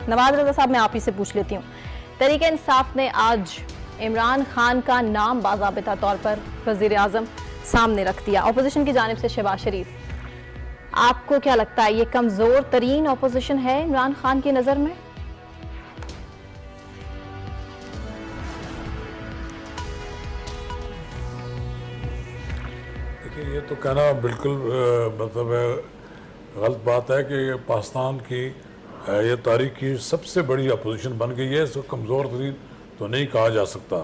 नवाज रजा साहब, मैं आप ही से पूछ लेती हूँ, तहरीक इंसाफ ने आज इमरान खान का नाम बाज़ाबिता तौर पर वज़ीर आज़म सामने रख दिया, अपोजिशन की जानिब से शहबाज शरीफ। आपको क्या लगता है, ये कमजोर तरीन अपोजिशन है इमरान खान की नजर में? देखिए, ये तो कहना बिल्कुल मतलब गलत बात है कि पाकिस्तान की ये तारीख की सबसे बड़ी अपोजिशन बन गई है। इसको कमज़ोर तरीन तो नहीं कहा जा सकता।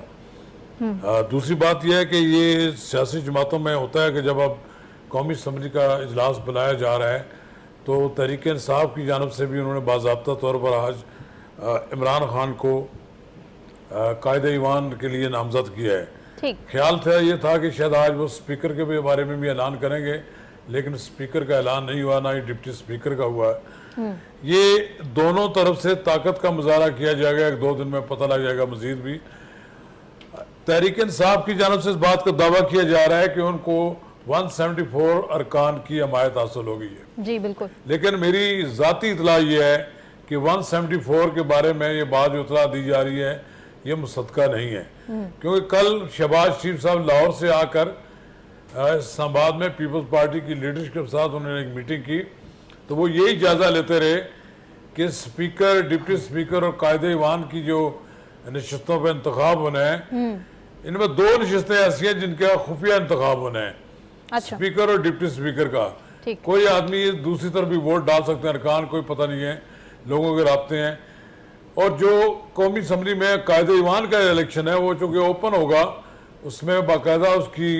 दूसरी बात यह है कि ये सियासी जमातों में होता है कि जब अब कौमी असम्बली का इजलास बुलाया जा रहा है तो तहरीक इंसाफ की जानब से भी उन्होंने बाज़ाब्ता तौर पर आज इमरान खान को कायदे ईवान के लिए नामजद किया है। ख्याल था ये था कि शायद आज वो स्पीकर के भी बारे में भी ऐलान करेंगे, लेकिन स्पीकर का ऐलान नहीं हुआ, ना ही डिप्टी स्पीकर का हुआ। ये दोनों तरफ से ताकत का मुजाहरा किया जाएगा, एक दो दिन में पता लग जाएगा मजीद भी। तहरीक इंसाफ की जानब से इस बात का दावा किया जा रहा है कि उनको 174 अरकान की हमायत हासिल हो गई है। जी बिल्कुल। लेकिन मेरी ज़ाती इतला ये है कि 174 के बारे में ये बात जो इतला दी जा रही है ये मुसद्दका नहीं है, क्योंकि कल शहबाज शरीफ साहब लाहौर से आकर इस्लामाबाद में पीपल्स पार्टी की लीडरशिप के साथ उन्होंने एक मीटिंग की, तो वो यही जायजा लेते रहे कि स्पीकर, डिप्टी स्पीकर और कायदे ईवान की जो नशस्तों पर इंतखाब होना है, इनमें दो नशस्तें ऐसी हैं जिनका खुफिया इंतखाब होना है। अच्छा। स्पीकर और डिप्टी स्पीकर का कोई आदमी दूसरी तरफ भी वोट डाल सकते हैं, अरकान कोई पता नहीं है, लोगों के राब्ते हैं। और जो कौमी असम्बली में कायदे ईवान का इलेक्शन है वो चूँकि ओपन होगा, उसमें बाकायदा उसकी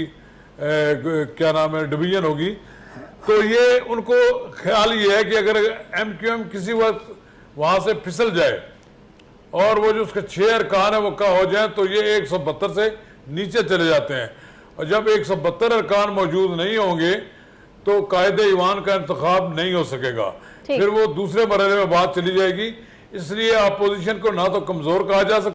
क्या नाम है डिवीजन होगी, तो ये उनको ख्याल ये है कि अगर MQM किसी वक्त वहाँ से फिसल जाए और वो जो उसके 6 अरकान है वो का हो जाए तो ये 172 से नीचे चले जाते हैं, और जब 172 अरकान मौजूद नहीं होंगे तो कायदे ईवान का इंतखाब नहीं हो सकेगा, फिर वो दूसरे मरहले में बात चली जाएगी। इसलिए अपोजिशन को ना तो कमज़ोर कहा जा सकता